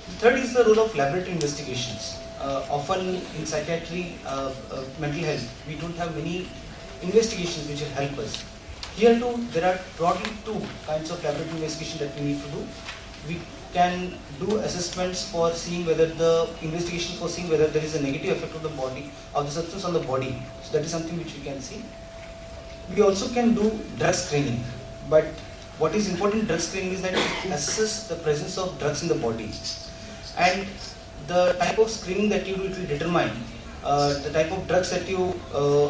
The third is the role of laboratory investigations. Often in psychiatry, mental health, we don't have many investigations which will help us. Here too, there are broadly two kinds of laboratory investigation that we need to do. We can do assessments for seeing whether there is a negative effect of the body, of the substance on the body. So that is something which we can see. We also can do drug screening, but what is important in drug screening is that it assesses the presence of drugs in the body, and the type of screening that you do, it will determine the type of drugs that you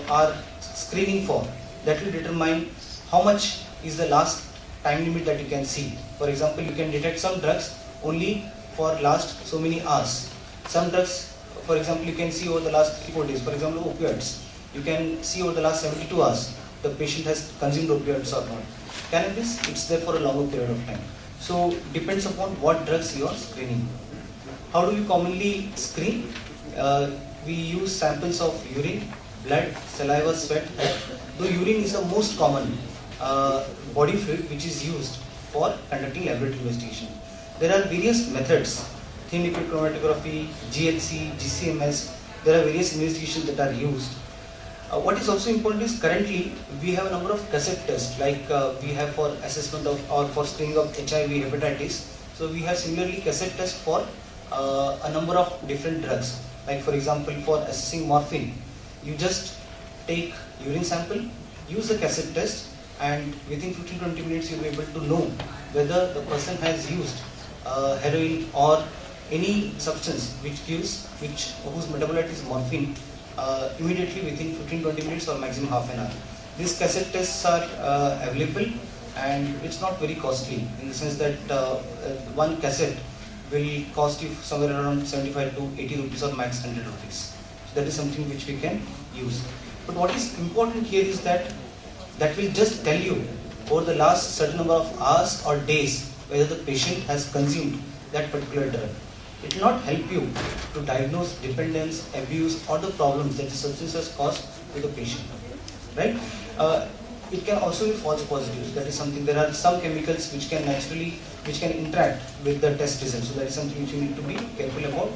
are screening for. That will determine how much is the last time limit that you can see. For example, you can detect some drugs only for last so many hours. Some drugs, for example, you can see over the last 3-4 days. For example, opioids, you can see over the last 72 hours the patient has consumed opioids or not. Cannabis, it's there for a longer period of time. So depends upon what drugs you are screening. How do we commonly screen? We use samples of urine, blood, saliva, sweat. Though urine is the most common body fluid which is used for conducting laboratory investigation. There are various methods: thin liquid chromatography, GHC, GCMS. There are various investigations that are used. What is also important is currently we have a number of cassette tests, like we have for assessment of or for screening of HIV, hepatitis. So we have similarly cassette tests for a number of different drugs. Like for example, for assessing morphine, you just take urine sample, use the cassette test, and within 15-20 minutes you'll be able to know whether the person has used heroin or any substance whose metabolite is morphine immediately within 15-20 minutes or maximum half an hour. These cassette tests are available, and it's not very costly in the sense that one cassette will cost you somewhere around 75 to 80 rupees or max 100 rupees. So that is something which we can use. But what is important here is that will just tell you over the last certain number of hours or days whether the patient has consumed that particular drug. It will not help you to diagnose dependence, abuse, or the problems that the substance has caused to the patient. Right? It can also be false positives. That is something. There are some chemicals which can interact with the test results. So that is something which you need to be careful about.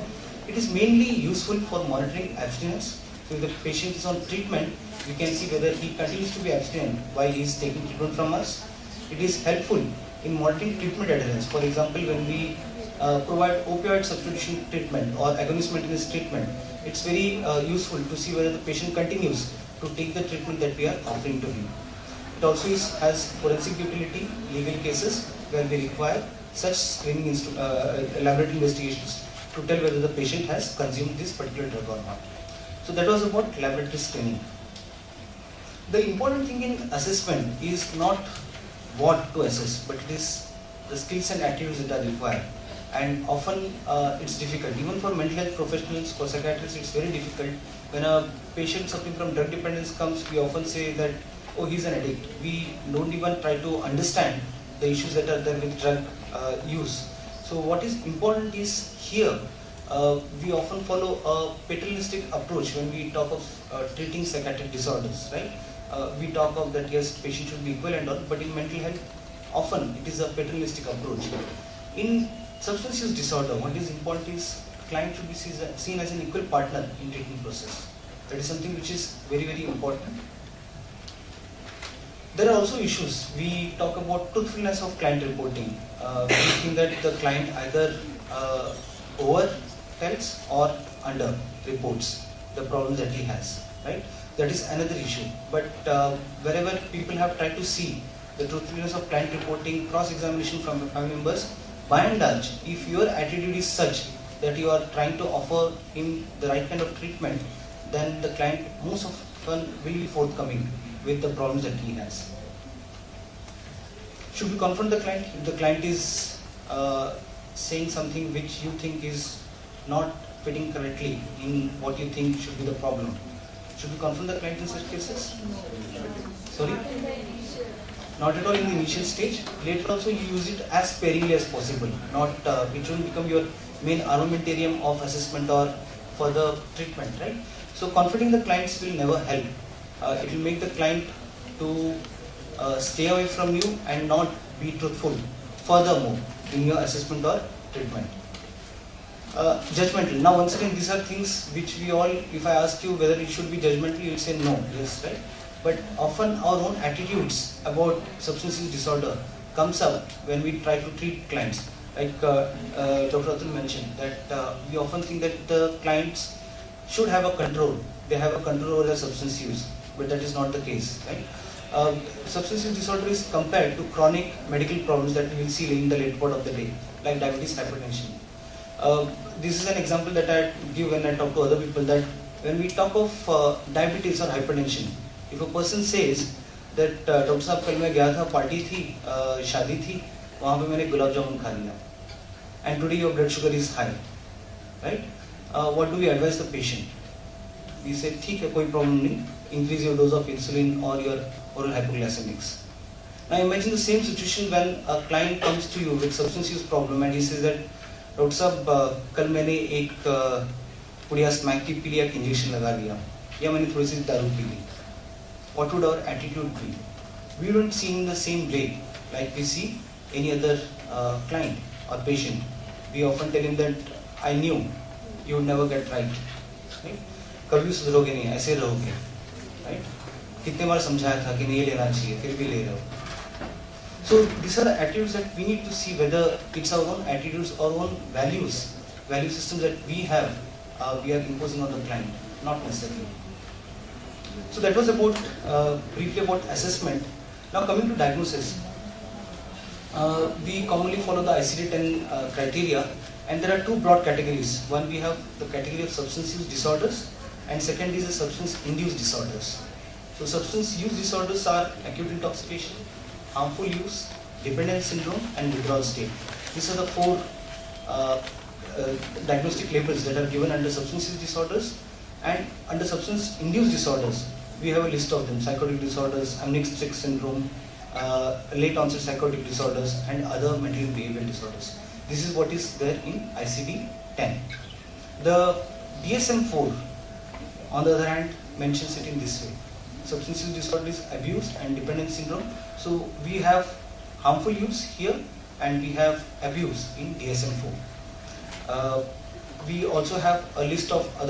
It is mainly useful for monitoring abstinence. So if the patient is on treatment, we can see whether he continues to be abstinent while he is taking treatment from us. It is helpful in monitoring treatment adherence. For example, when we provide opioid substitution treatment or agonist maintenance treatment, it's very useful to see whether the patient continues to take the treatment that we are offering to him. It also has forensic utility, legal cases where we require such screening laboratory investigations to tell whether the patient has consumed this particular drug or not. So that was about laboratory screening. The important thing in assessment is not what to assess, but it is the skills and attitudes that are required. And often it's difficult, even for mental health professionals, for psychiatrists, it's very difficult. When a patient suffering from drug dependence comes, we often say that, oh, he's an addict. We don't even try to understand the issues that are there with drug use. So what is important is here, we often follow a paternalistic approach when we talk of treating psychiatric disorders, right? We talk of that, yes, patient should be equal and all, but in mental health, often it is a paternalistic approach. In substance use disorder, what is important is client should be seen as an equal partner in treatment process. That is something which is very, very important. There are also issues. We talk about truthfulness of client reporting. We think that the client either over tells or under reports the problems that he has, right? That is another issue. But wherever people have tried to see the truthfulness of client reporting, cross-examination from family members, by and large, if your attitude is such that you are trying to offer him the right kind of treatment, then the client most often will be forthcoming with the problems that he has. Should we confront the client if the client is saying something which you think is not fitting correctly in what you think should be the problem? Should we confront the client in such cases? Sorry? Not at all in the initial stage. Later also you use it as sparingly as possible. Not it shouldn't become your main armamentarium of assessment or further treatment, right? So confronting the clients will never help. It will make the client to stay away from you and not be truthful furthermore in your assessment or treatment. Judgmental. Now, once again, these are things which we all, if I ask you whether it should be judgmental, you will say no, yes, right? But often our own attitudes about substance use disorder comes up when we try to treat clients. Like Dr. Atul mentioned, that we often think that the clients should have a control. They have a control over their substance use, but that is not the case, right? Substance use disorder is compared to chronic medical problems that we will see in the late part of the day, like diabetes, hypertension. This is an example that I give when I talk to other people, that when we talk of diabetes or hypertension, if a person says that doctor साहब कल मैं गया था party थी शादी थी वहाँ पे मैंने गुलाब जामुन खा लिया and today your blood sugar is high, right? What do we advise the patient? We say ठीक है कोई problem नहीं, increase your dose of insulin or your oral hypoglycemics. Now imagine the same situation when a client comes to you with substance use problem and he says that doctor साहब कल मैंने एक पुड़िया smack की P लिया, एक injection लगा लिया, या मैंने थोड़ी सी दारू पी ली. What would our attitude be? We don't see in the same way like we see any other client or patient. We often tell him that I knew you would never get right. Right? कभी सुधरोगे नहीं, ऐसे रहोगे. Right? कितने बार समझाया था कि नहीं लेना चाहिए, फिर भी ले रहे हो. So these are the attitudes that we need to see whether it's our own attitudes, our own values, value systems that we have, we are imposing on the client, not necessarily. So that was about briefly about assessment. Now coming to diagnosis, we commonly follow the ICD-10 criteria, and there are two broad categories. One, we have the category of substance use disorders, and second is the substance-induced disorders. So substance use disorders are acute intoxication, harmful use, dependence syndrome, and withdrawal state. These are the four diagnostic labels that are given under substance use disorders. And under substance-induced disorders, we have a list of them: psychotic disorders, amnesic syndrome, late onset psychotic disorders, and other mental behavioral disorders. This is what is there in ICD-10. The DSM-4, on the other hand, mentions it in this way: substance use disorder is abuse and dependence syndrome. So we have harmful use here, and we have abuse in DSM-4. We also have a list of other